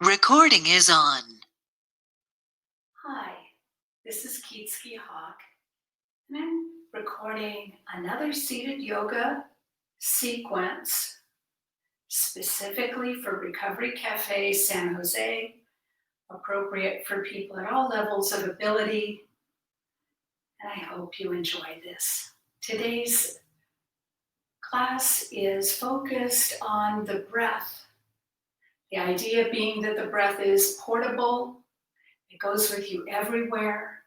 Recording is on. Hi, this is Kyczy Hawk, and I'm recording another seated yoga sequence specifically for Recovery Cafe San Jose, appropriate for people at all levels of ability, and I hope you enjoy this. Today's class is focused on the breath. The idea being that the breath is portable, it goes with you everywhere,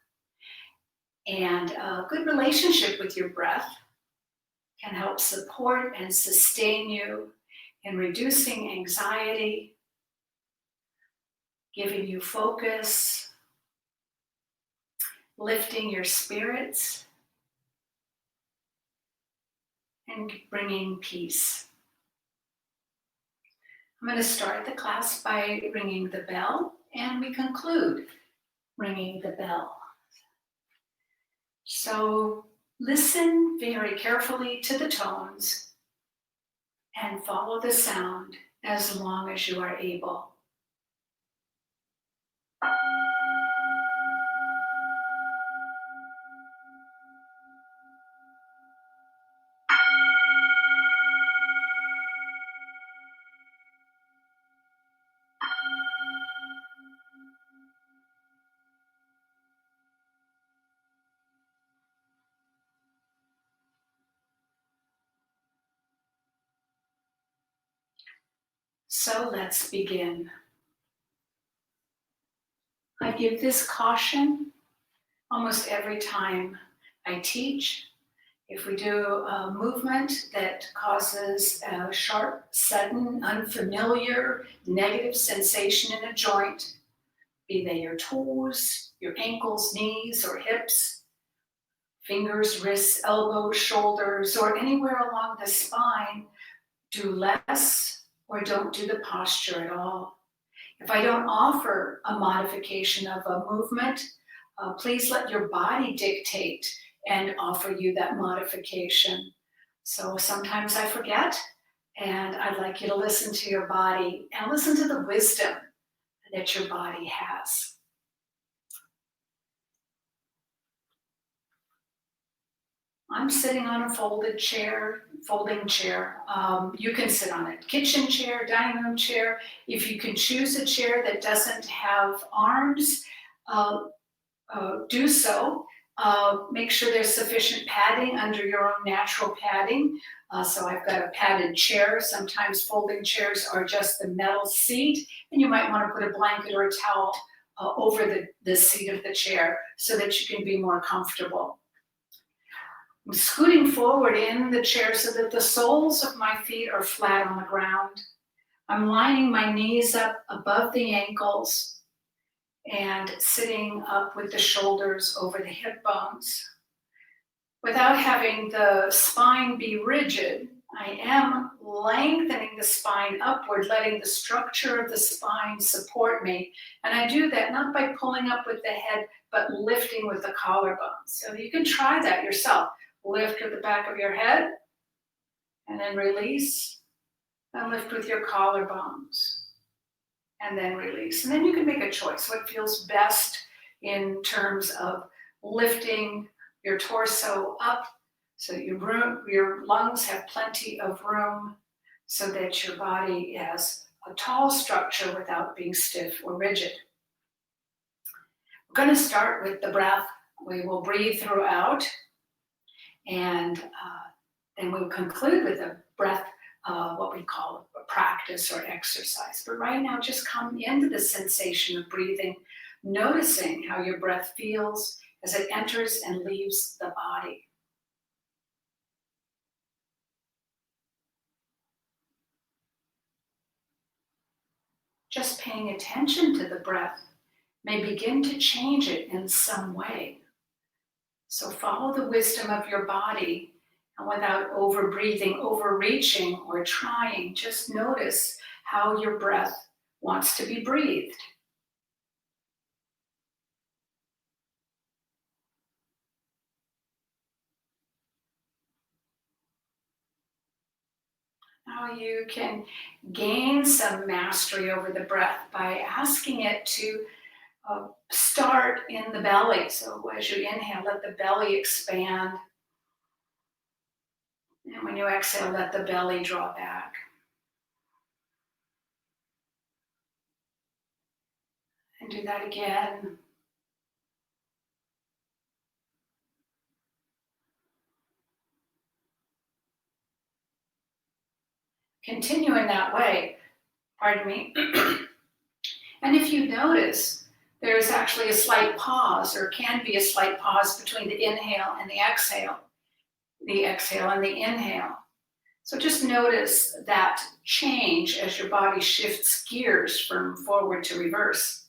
and a good relationship with your breath can help support and sustain you in reducing anxiety, giving you focus, lifting your spirits, and bringing peace. I'm going to start the class by ringing the bell, and we conclude ringing the bell. So listen very carefully to the tones and follow the sound as long as you are able. So let's begin. I give this caution almost every time I teach. If we do a movement that causes a sharp, sudden, unfamiliar, negative sensation in a joint, be they your toes, your ankles, knees, or hips, fingers, wrists, elbows, shoulders, or anywhere along the spine, do less or don't do the posture at all. If I don't offer a modification of a movement, please let your body dictate and offer you that modification. So sometimes I forget, and I'd like you to listen to your body and listen to the wisdom that your body has. I'm sitting on a folding chair. You can sit on a kitchen chair, dining room chair. If you can choose a chair that doesn't have arms, do so. Make sure there's sufficient padding under your own natural padding. So I've got a padded chair. Sometimes folding chairs are just the metal seat, and you might want to put a blanket or a towel over the seat of the chair so that you can be more comfortable. I'm scooting forward in the chair so that the soles of my feet are flat on the ground. I'm lining my knees up above the ankles and sitting up with the shoulders over the hip bones. Without having the spine be rigid, I am lengthening the spine upward, letting the structure of the spine support me. And I do that not by pulling up with the head, but lifting with the collarbone. So you can try that yourself. Lift with the back of your head, and then release, and lift with your collarbones, and then release. And then you can make a choice, what feels best in terms of lifting your torso up so that your lungs have plenty of room so that your body has a tall structure without being stiff or rigid. We're going to start with the breath. We will breathe throughout, and then we'll conclude with a breath, what we call a practice or exercise. But right now, just come into the sensation of breathing, noticing how your breath feels as it enters and leaves the body. Just paying attention to the breath may begin to change it in some way. So follow the wisdom of your body, and without over-breathing, overreaching, or trying, just notice how your breath wants to be breathed. Now you can gain some mastery over the breath by asking it to start in the belly. So as you inhale, let the belly expand. And when you exhale, let the belly draw back. And do that again. Continue in that way. Pardon me. And if you notice, there is actually a slight pause, or can be a slight pause between the inhale and the exhale and the inhale. So just notice that change as your body shifts gears from forward to reverse.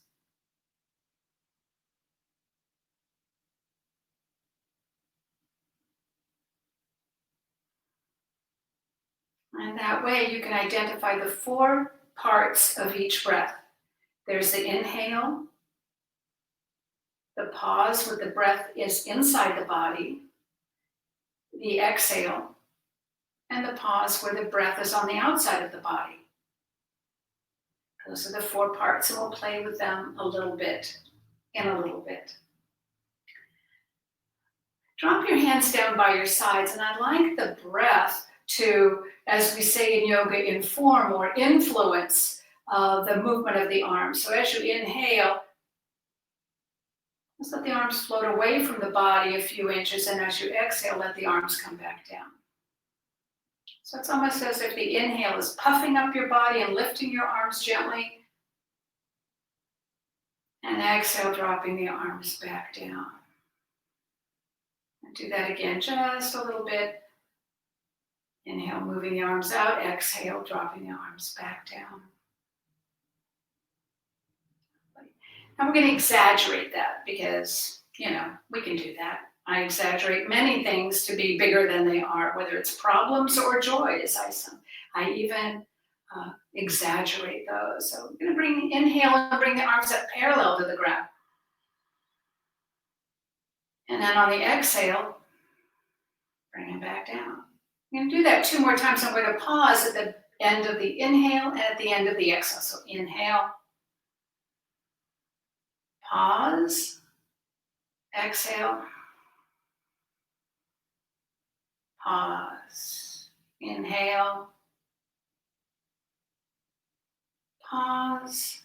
And that way you can identify the 4 parts of each breath. There's the inhale, the pause where the breath is inside the body, the exhale, and the pause where the breath is on the outside of the body. Those are the 4 parts, and we'll play with them a little bit. Drop your hands down by your sides, and I like the breath to, as we say in yoga, inform or influence the movement of the arms. So as you inhale, just let the arms float away from the body a few inches, and as you exhale, let the arms come back down. So it's almost as if the inhale is puffing up your body and lifting your arms gently, and exhale, dropping the arms back down. And do that again, just a little bit. Inhale, moving the arms out. Exhale, dropping the arms back down. Now we're going to exaggerate that because, we can do that. I exaggerate many things to be bigger than they are, whether it's problems or joys. I even exaggerate those. So we're going to inhale and bring the arms up parallel to the ground. And then on the exhale, bring them back down. I'm going to do that 2 more times. I'm going to pause at the end of the inhale and at the end of the exhale. So inhale, pause, exhale, pause, inhale, pause,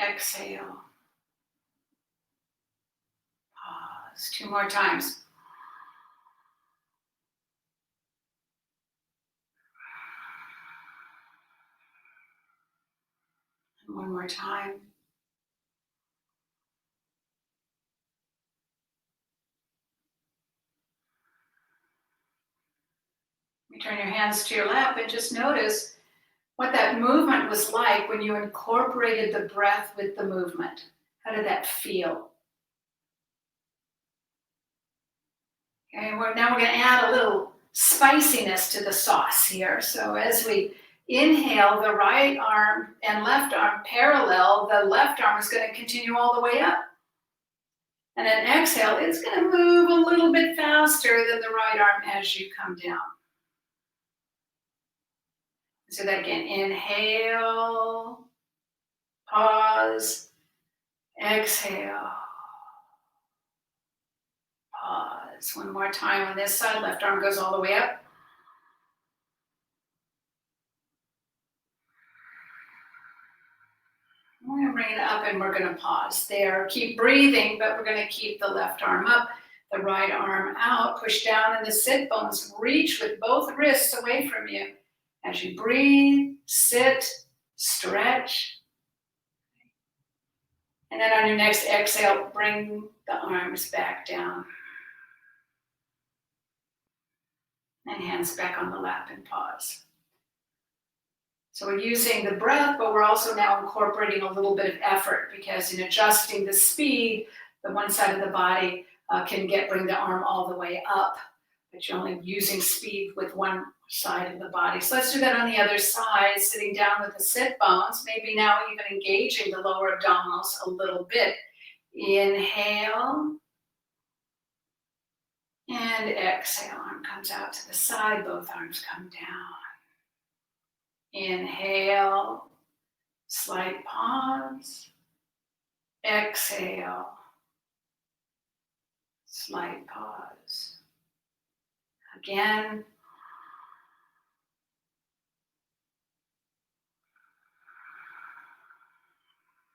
exhale, pause. 2 more times. And 1 more time. You turn your hands to your lap and just notice what that movement was like when you incorporated the breath with the movement. How did that feel? Okay, now we're going to add a little spiciness to the sauce here. So as we inhale, the right arm and left arm parallel, the left arm is going to continue all the way up. And then exhale, it's going to move a little bit faster than the right arm as you come down. So that again, inhale, pause, exhale, pause. 1 more time on this side, left arm goes all the way up. We're going to bring it up and we're going to pause there. Keep breathing, but we're going to keep the left arm up, the right arm out, push down in the sit bones, reach with both wrists away from you. As you breathe, sit, stretch. And then on your next exhale, bring the arms back down. And hands back on the lap and pause. So we're using the breath, but we're also now incorporating a little bit of effort because in adjusting the speed, the one side of the body can bring the arm all the way up, but you're only using speed with one side of the body. So let's do that on the other side, sitting down with the sit bones, maybe now even engaging the lower abdominals a little bit. Inhale and exhale. Arm comes out to the side, both arms come down. Inhale, slight pause. Exhale, slight pause. Again.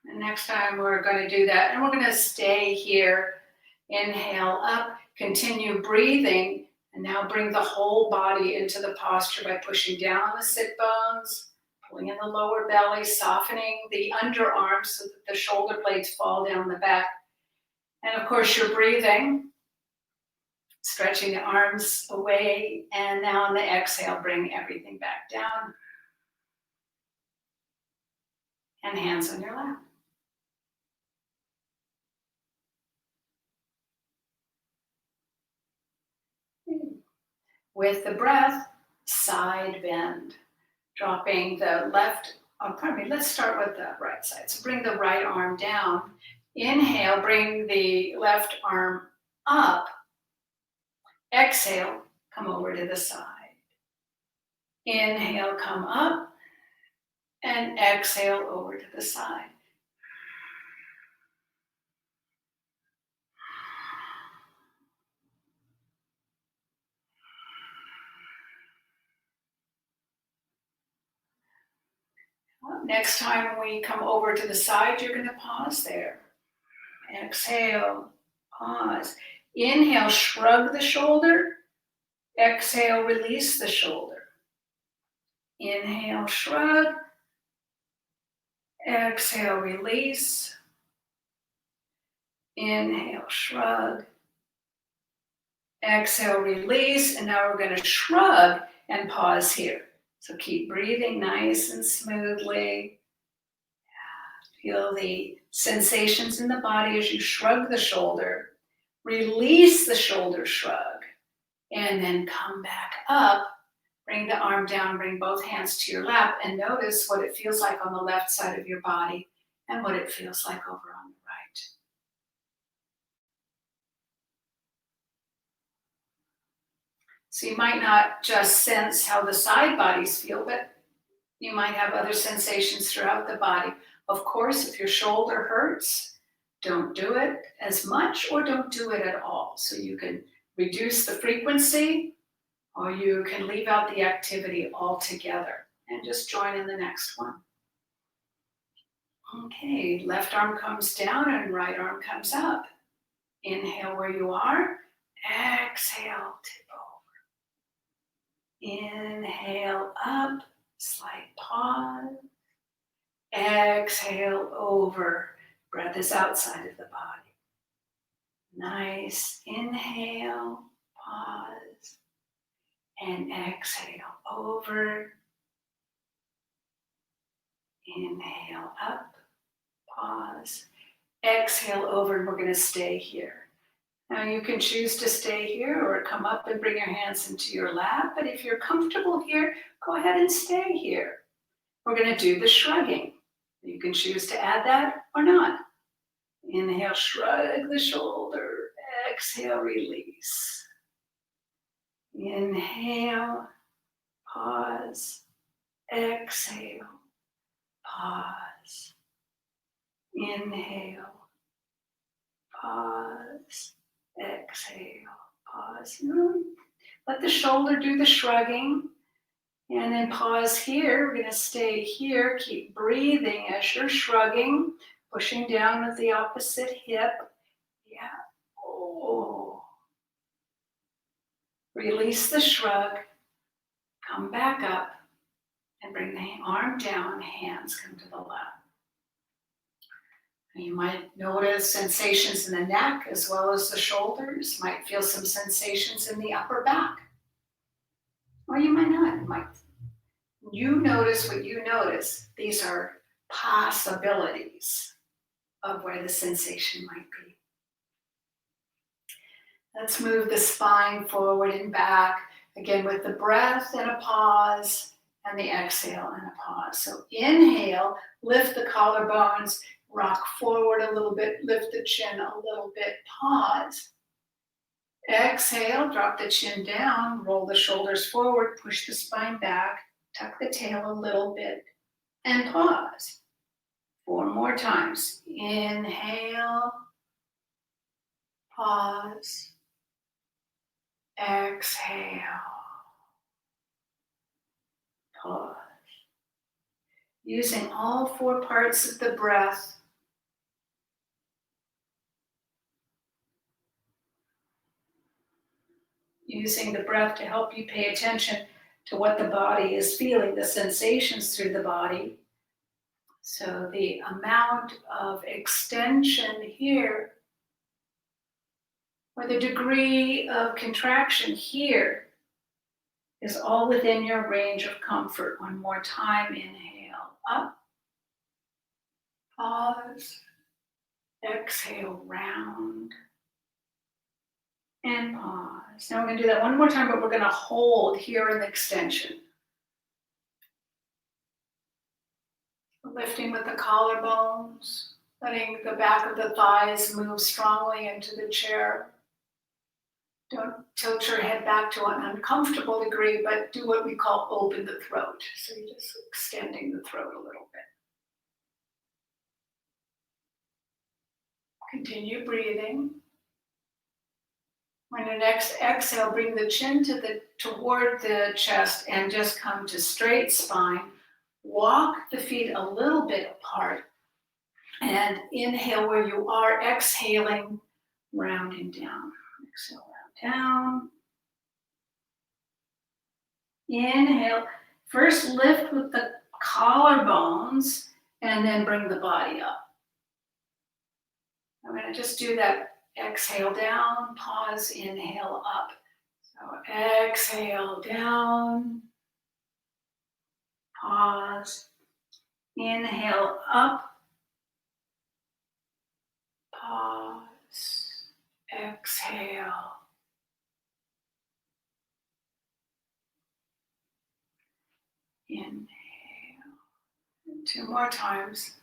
And next time we're going to do that, and we're going to stay here. Inhale up, continue breathing, and now bring the whole body into the posture by pushing down on the sit bones, pulling in the lower belly, softening the underarms so that the shoulder blades fall down the back. And of course, you're breathing, stretching the arms away, and now on the exhale, bring everything back down. And hands on your lap. With the breath, side bend, dropping the left, let's start with the right side. So bring the right arm down. Inhale, bring the left arm up. Exhale, come over to the side. Inhale, come up. And exhale over to the side. Next time we come over to the side, you're going to pause there. Exhale, pause. Inhale, shrug the shoulder. Exhale, release the shoulder. Inhale, shrug. Exhale, release. Inhale, shrug. Exhale, release. And now we're going to shrug and pause here. So keep breathing nice and smoothly. Feel the sensations in the body as you shrug the shoulder. Release the shoulder shrug. And then come back up. Bring the arm down, bring both hands to your lap, and notice what it feels like on the left side of your body and what it feels like over on the right. So you might not just sense how the side bodies feel, but you might have other sensations throughout the body. Of course, if your shoulder hurts, don't do it as much or don't do it at all. So you can reduce the frequency, or you can leave out the activity altogether and just join in the next one. Okay, left arm comes down and right arm comes up. Inhale where you are. Exhale, tip over. Inhale up, slight pause. Exhale over. Breath is outside of the body. Nice. Inhale, pause. And exhale over. Inhale up, pause. Exhale over, and we're going to stay here. Now you can choose to stay here or come up and bring your hands into your lap. But if you're comfortable here, go ahead and stay here. We're going to do the shrugging. You can choose to add that or not. Inhale, shrug the shoulder. Exhale, release. Inhale, pause, exhale, pause, inhale, pause, exhale, pause. Let the shoulder do the shrugging, and then pause here. We're going to stay here. Keep breathing as you're shrugging, pushing down with the opposite hip. Yeah. Oh. Release the shrug, come back up, and bring the arm down, hands come to the lap. And you might notice sensations in the neck as well as the shoulders. Might feel some sensations in the upper back. Or you might not. You notice what you notice. These are possibilities of where the sensation might be. Let's move the spine forward and back, again with the breath and a pause, and the exhale and a pause. So inhale, lift the collarbones, rock forward a little bit, lift the chin a little bit, pause. Exhale, drop the chin down, roll the shoulders forward, push the spine back, Tuck the tail a little bit and pause. 4 more times. Inhale, pause, exhale, pause. Using all 4 parts of the breath. Using the breath to help you pay attention to what the body is feeling, the sensations through the body. So the amount of extension here, or the degree of contraction here, is all within your range of comfort. One more time, inhale, up, pause, exhale, round, and pause. Now we're going to do that one more time, but we're going to hold here in the extension. Lifting with the collarbones, letting the back of the thighs move strongly into the chair. Don't tilt your head back to an uncomfortable degree, but do what we call open the throat. So you're just extending the throat a little bit. Continue breathing. On your next exhale, bring the chin toward the chest and just come to straight spine. Walk the feet a little bit apart and inhale where you are, exhaling, rounding down. Exhale, round down. Inhale. First lift with the collarbones and then bring the body up. I'm going to just do that. Exhale down, pause, inhale up. So exhale down, pause, inhale up, pause, exhale. Inhale. 2 more times.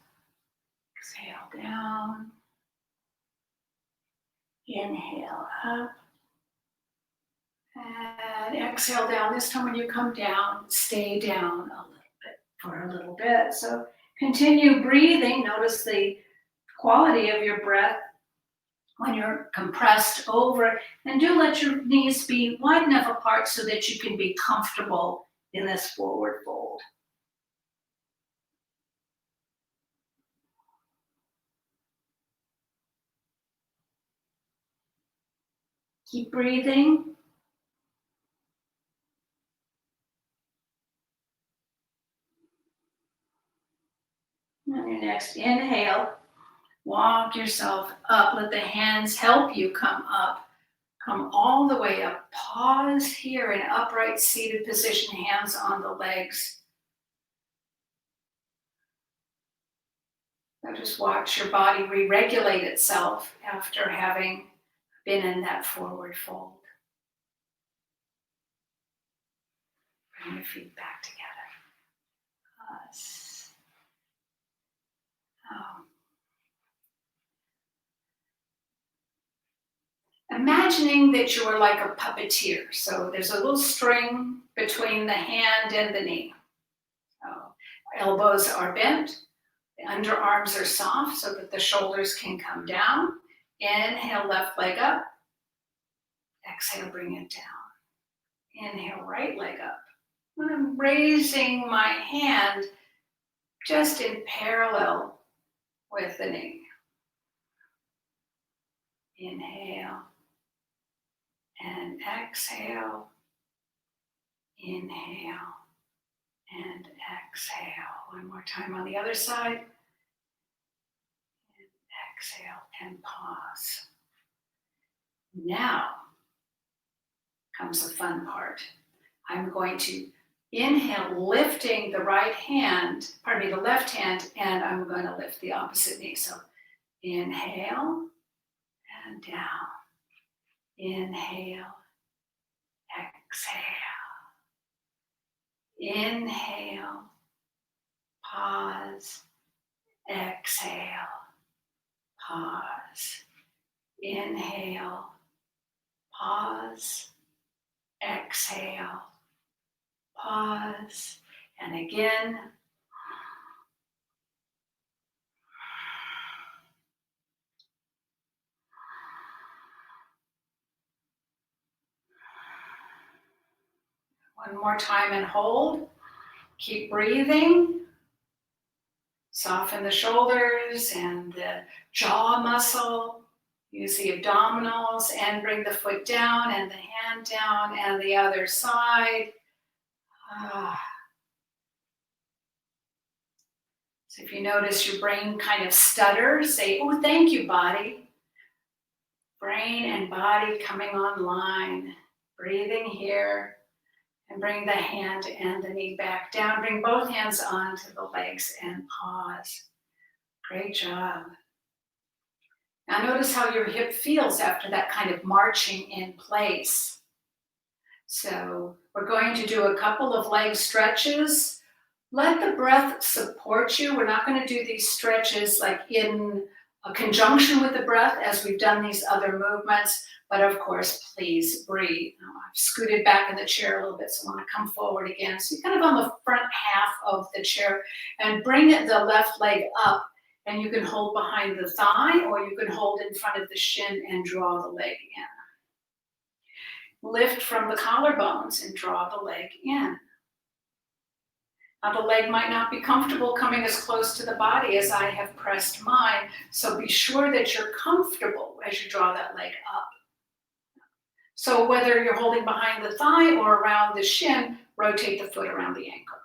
Exhale down. Inhale up. And exhale down. This time when you come down, stay down a little bit for a little bit. So continue breathing. Notice the quality of your breath when you're compressed over. And do let your knees be wide enough apart so that you can be comfortable in this forward fold. Keep breathing. On your next inhale, walk yourself up. Let the hands help you come up. Come all the way up. Pause here in upright seated position, hands on the legs. Now just watch your body re-regulate itself after having been in that forward fold. Bring your feet back together. Pause. Imagining that you are like a puppeteer. So there's a little string between the hand and the knee. So elbows are bent. The underarms are soft so that the shoulders can come down. Inhale, left leg up. Exhale, bring it down. Inhale, right leg up. I'm raising my hand just in parallel with the knee. Inhale and exhale. Inhale and exhale. One more time on the other side. And exhale and pause. Now comes the fun part. I'm going to inhale, lifting the right hand, the left hand, and I'm going to lift the opposite knee. So inhale and down. Inhale, exhale. Inhale, pause, exhale, pause. Inhale, pause, exhale, pause. and again. One more time and hold. Keep breathing. Soften the shoulders and the jaw muscle. Use the abdominals and bring the foot down and the hand down and the other side. So if you notice your brain kind of stutters, say, oh, thank you, body. Brain and body coming online. Breathing here. And bring the hand and the knee back down. Bring both hands onto the legs and pause. Great job. Now notice how your hip feels after that kind of marching in place. So we're going to do a couple of leg stretches. Let the breath support you. We're not going to do these stretches like in a conjunction with the breath as we've done these other movements. But of course, please breathe. Now, I've scooted back in the chair a little bit, so I want to come forward again. So you're kind of on the front half of the chair and bring the left leg up. And you can hold behind the thigh or you can hold in front of the shin and draw the leg in. Lift from the collarbones and draw the leg in. Now the leg might not be comfortable coming as close to the body as I have pressed mine, so be sure that you're comfortable as you draw that leg up. So whether you're holding behind the thigh or around the shin, rotate the foot around the ankle.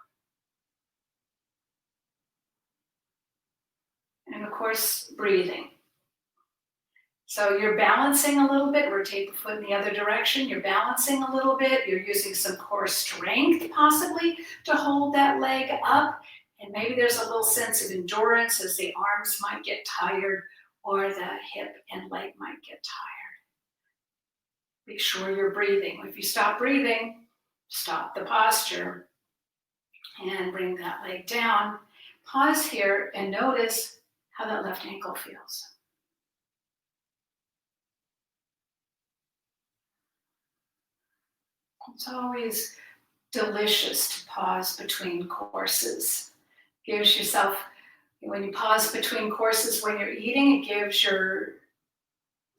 And of course, breathing. So you're balancing a little bit, rotate the foot in the other direction, you're balancing a little bit, you're using some core strength possibly to hold that leg up, and maybe there's a little sense of endurance as the arms might get tired or the hip and leg might get tired. Make sure you're breathing. If you stop breathing, stop the posture and bring that leg down. Pause here and notice how that left ankle feels. It's always delicious to pause between courses. Gives yourself, when you pause between courses when you're eating, it gives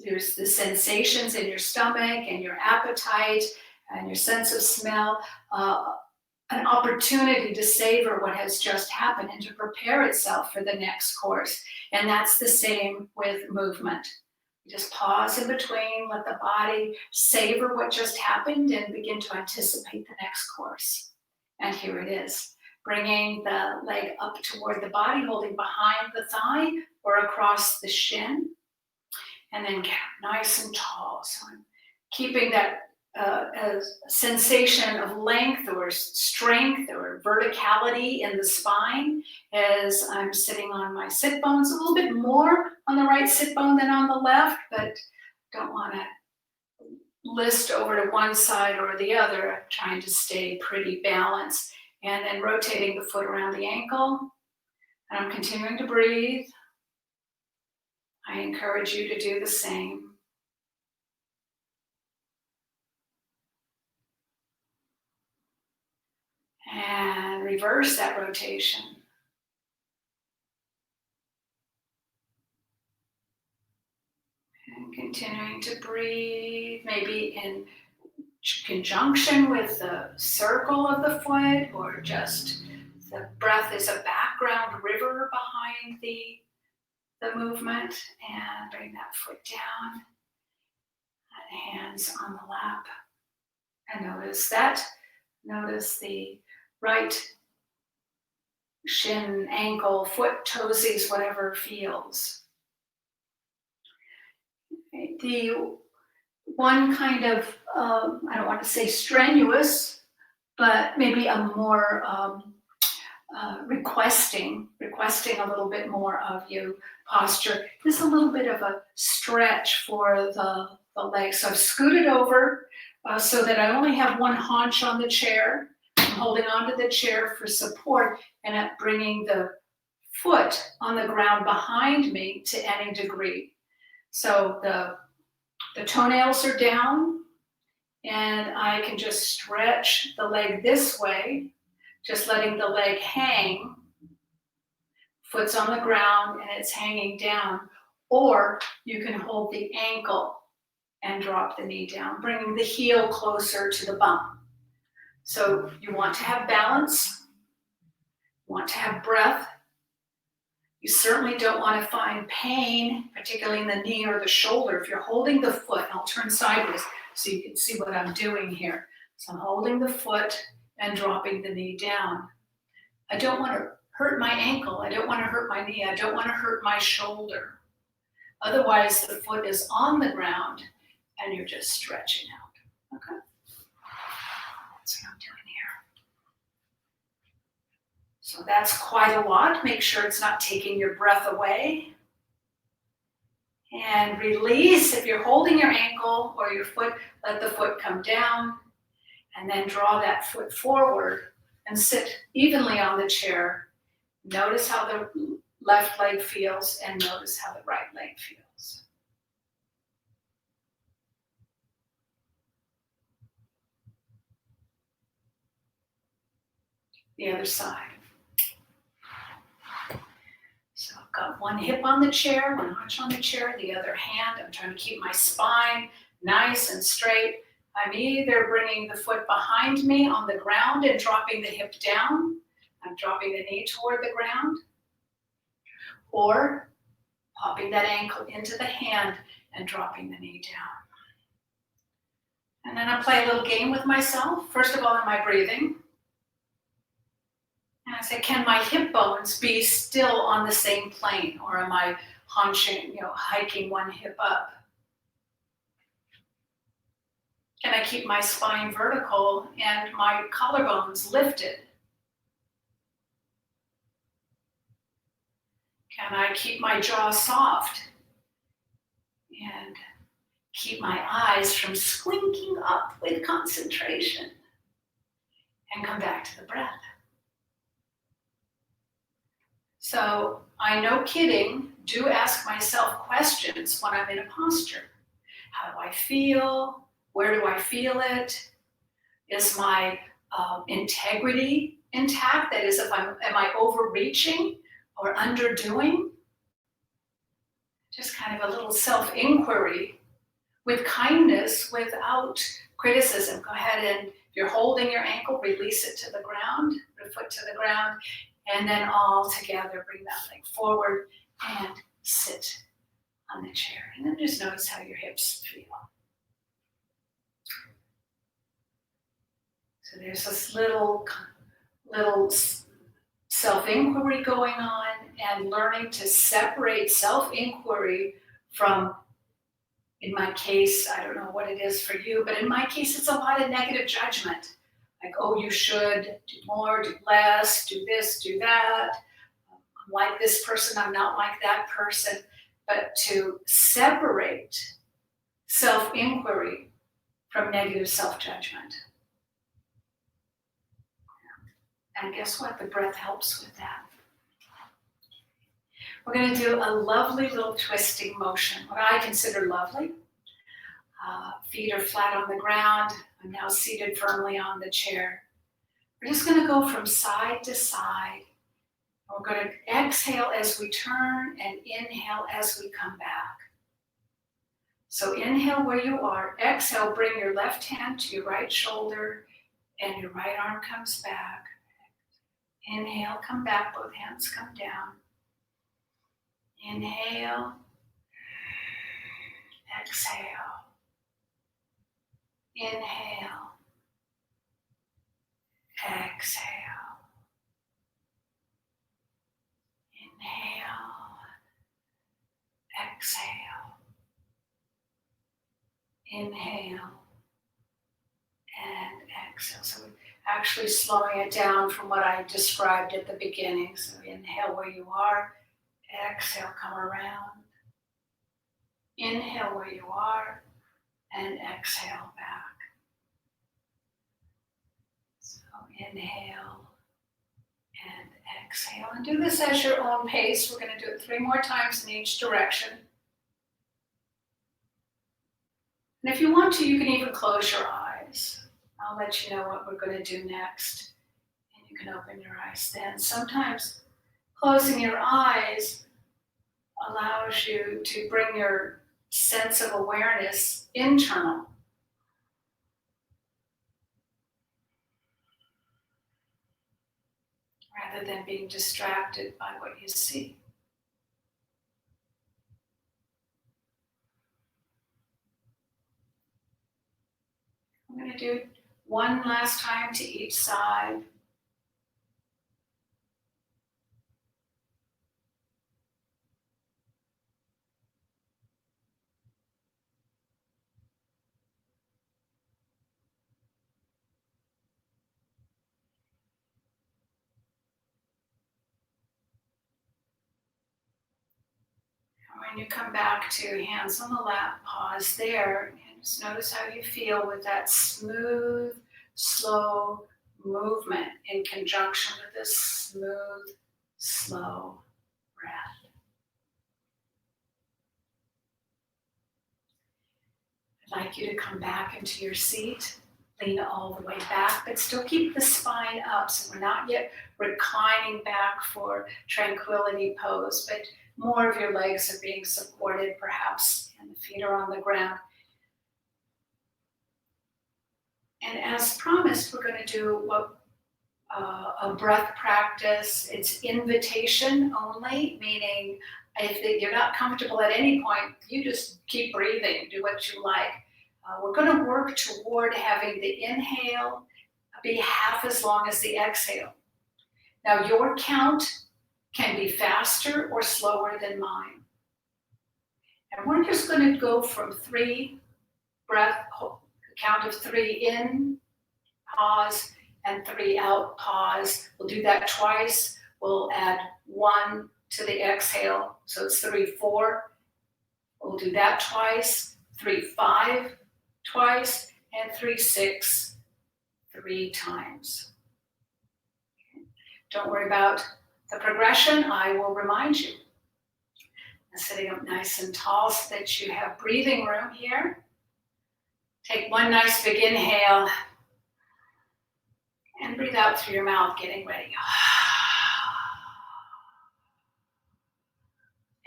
there's the sensations in your stomach and your appetite and your sense of smell, an opportunity to savor what has just happened and to prepare itself for the next course. And that's the same with movement. You just pause in between, let the body savor what just happened and begin to anticipate the next course. And here it is, bringing the leg up toward the body, holding behind the thigh or across the shin. And then nice and tall. So I'm keeping that a sensation of length or strength or verticality in the spine as I'm sitting on my sit bones, a little bit more on the right sit bone than on the left, but don't want to list over to one side or the other. I'm trying to stay pretty balanced. And then rotating the foot around the ankle. And I'm continuing to breathe. I encourage you to do the same. And reverse that rotation. And continuing to breathe, maybe in conjunction with the circle of the foot, or just the breath is a background river behind the movement. And bring that foot down. And hands on the lap. And notice that. Notice the right shin, ankle, foot, toesies, whatever feels. The one kind of, I don't want to say strenuous, but maybe a more requesting a little bit more of you posture is a little bit of a stretch for the legs. So I've scooted over so that I only have one haunch on the chair. I'm holding onto the chair for support and I'm bringing the foot on the ground behind me to any degree. So the toenails are down and I can just stretch the leg this way just letting the leg hang, foot's on the ground and it's hanging down, or you can hold the ankle and drop the knee down, bringing the heel closer to the bum. So you want to have balance, you want to have breath. You certainly don't want to find pain, particularly in the knee or the shoulder. If you're holding the foot, I'll turn sideways so you can see what I'm doing here. So I'm holding the foot and dropping the knee down. I don't want to hurt my ankle. I don't want to hurt my knee. I don't want to hurt my shoulder. Otherwise, the foot is on the ground and you're just stretching out. Okay? That's what I'm doing here. So that's quite a lot. Make sure it's not taking your breath away. And release. If you're holding your ankle or your foot, let the foot come down. And then draw that foot forward and sit evenly on the chair. Notice how the left leg feels and notice how the right leg feels. The other side. So I've got one hip on the chair, one arch on the chair, the other hand. I'm trying to keep my spine nice and straight. I'm either bringing the foot behind me on the ground and dropping the hip down. I'm dropping the knee toward the ground. Or popping that ankle into the hand and dropping the knee down. And then I play a little game with myself. First of all, am I breathing? And I say, can my hip bones be still on the same plane? Or am I hunching, hiking one hip up? Can I keep my spine vertical and my collarbones lifted? Can I keep my jaw soft and keep my eyes from squinting up with concentration? And come back to the breath. So I, no kidding, do ask myself questions when I'm in a posture. How do I feel? Where do I feel it? Is my integrity intact? That is, am I overreaching or underdoing? Just kind of a little self-inquiry with kindness, without criticism. Go ahead and, if you're holding your ankle, release it to the ground, the foot to the ground, and then all together bring that leg forward and sit on the chair. And then just notice how your hips feel. So there's this little self-inquiry going on, and learning to separate self-inquiry from, in my case, I don't know what it is for you, but in my case, it's a lot of negative judgment. Like, oh, you should do more, do less, do this, do that. I'm like this person, I'm not like that person. But to separate self-inquiry from negative self-judgment. And guess what? The breath helps with that. We're going to do a lovely little twisting motion, what I consider lovely. Feet are flat on the ground. I'm now seated firmly on the chair. We're just going to go from side to side. We're going to exhale as we turn and inhale as we come back. So inhale where you are. Exhale, bring your left hand to your right shoulder and your right arm comes back. Inhale, come back, both hands come down. Inhale, exhale. Inhale, exhale. Inhale, exhale. Inhale, and exhale. So we're actually slowing it down from what I described at the beginning. So inhale where you are. Exhale, come around. Inhale where you are. And exhale back. So inhale and exhale. And do this at your own pace. We're going to do it 3 more times in each direction. And if you want to, you can even close your eyes. I'll let you know what we're going to do next. And You can open your eyes then. Sometimes closing your eyes allows you to bring your sense of awareness internal. Rather than being distracted by what you see. I'm going to do one last time to each side. When you come back to hands on the lap, pause there, and just notice how you feel with that smooth, slow movement in conjunction with this smooth, slow breath. I'd like you to come back into your seat, lean all the way back, but still keep the spine up, so we're not yet reclining back for tranquility pose, but more of your legs are being supported perhaps, and the feet are on the ground. And as promised, we're going to do a breath practice. It's invitation only, meaning if you're not comfortable at any point, you just keep breathing, do what you like. We're going to work toward having the inhale be half as long as the exhale. Now your count can be faster or slower than mine. And we're just going to go from 3 breath, count of 3 in, pause, and 3 out, pause. We'll do that twice. We'll add 1 to the exhale, so it's 3, 4. We'll do that twice, 3, 5 twice, and 3, 6 3 times. Don't worry about the progression, I will remind you. And sitting up nice and tall so that you have breathing room here. Take one nice big inhale and breathe out through your mouth, getting ready.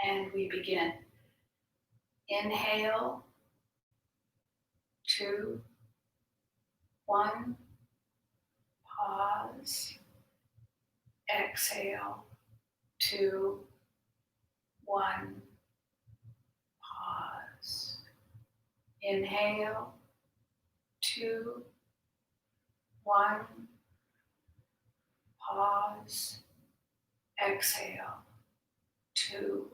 And we begin. Inhale, 2, 1, pause. Exhale, 2, 1, pause. Inhale, 2, 1, pause. Exhale, 2,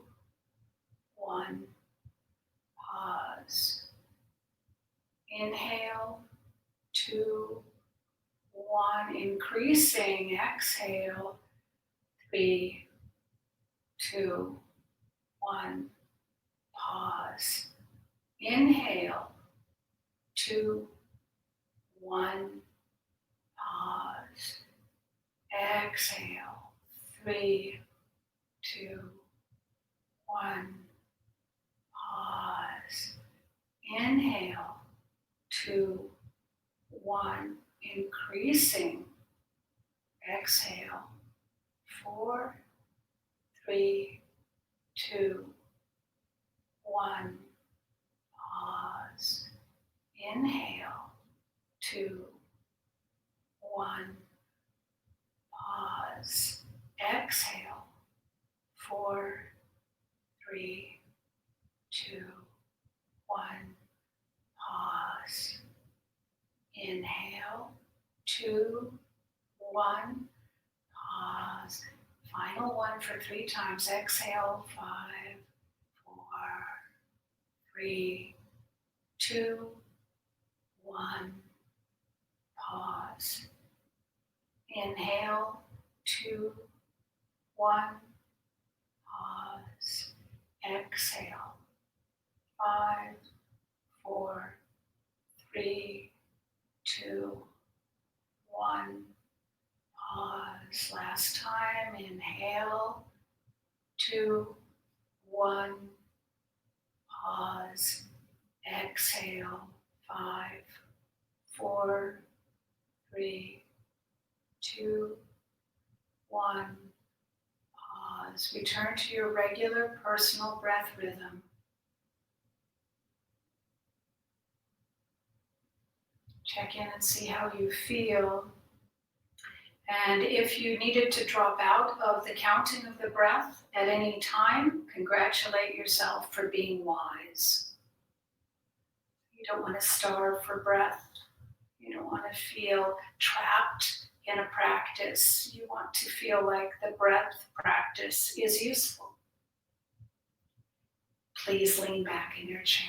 1, pause. Inhale, 2, 1, increasing. Exhale, 3, 2, 1, pause. Inhale, 2, 1, pause. Exhale, 3, 2, 1, pause. Inhale, 2, 1, increasing. Exhale, 4, 3, 2, 1, pause. Inhale, 2, 1, pause. Exhale, 4, 3, 2, 1, pause. Inhale, 2, 1, pause. Final one for 3 times. Exhale, 5, 4, 3, 2, 1, pause. Inhale, 2, 1, pause. Exhale, 5, 4, 3, 2, 1, pause. Last time. Inhale, 2, 1, pause. Exhale, 5, 4, 3, 2, 1. Pause. Return to your regular personal breath rhythm. Check in and see how you feel. And if you needed to drop out of the counting of the breath at any time, congratulate yourself for being wise. You don't want to starve for breath. You don't want to feel trapped in a practice. You want to feel like the breath practice is useful. Please lean back in your chair.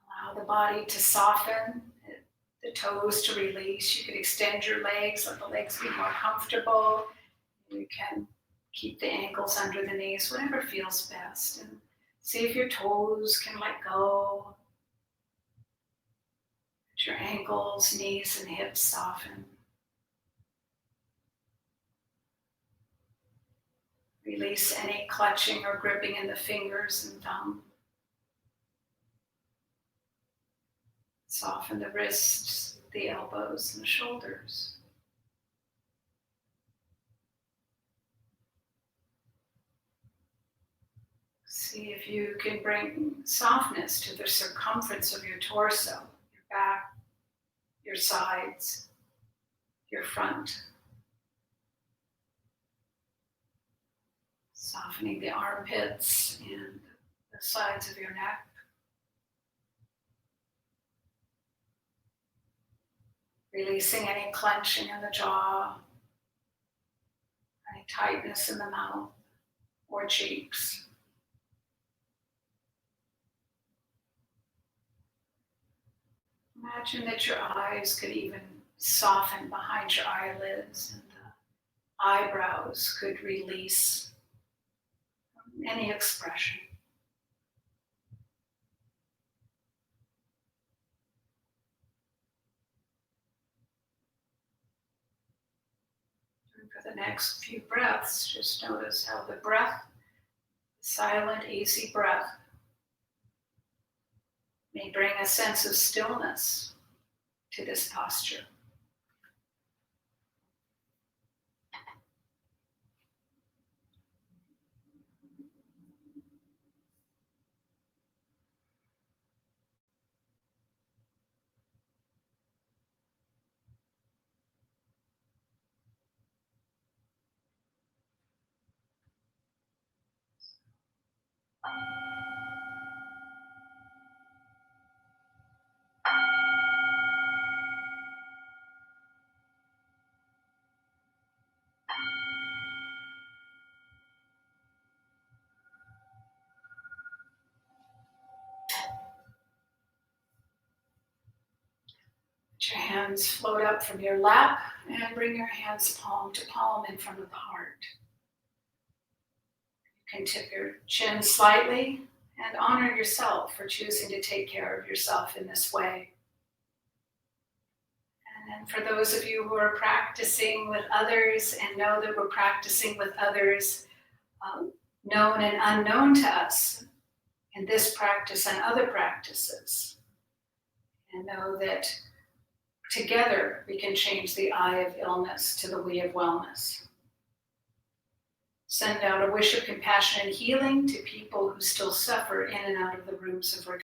Allow the body to soften, the toes to release. You can extend your legs, let the legs be more comfortable. You can keep the ankles under the knees, whatever feels best. And see if your toes can let go. Let your ankles, knees, and hips soften. Release any clutching or gripping in the fingers and thumb. Soften the wrists, the elbows, and the shoulders. See if you can bring softness to the circumference of your torso, your back, your sides, your front. Softening the armpits and the sides of your neck. Releasing any clenching in the jaw, any tightness in the mouth or cheeks. Imagine that your eyes could even soften behind your eyelids and the eyebrows could release from any expression. And for the next few breaths, just notice how the breath, silent, easy breath, may bring a sense of stillness to this posture. Let your hands float up from your lap and bring your hands palm to palm in front of the heart. You can tip your chin slightly and honor yourself for choosing to take care of yourself in this way. And then for those of you who are practicing with others and know that we're practicing with others, known and unknown to us in this practice and other practices, and know that together we can change the I of illness to the we of wellness. Send out a wish of compassion and healing to people who still suffer in and out of the rooms of recovery.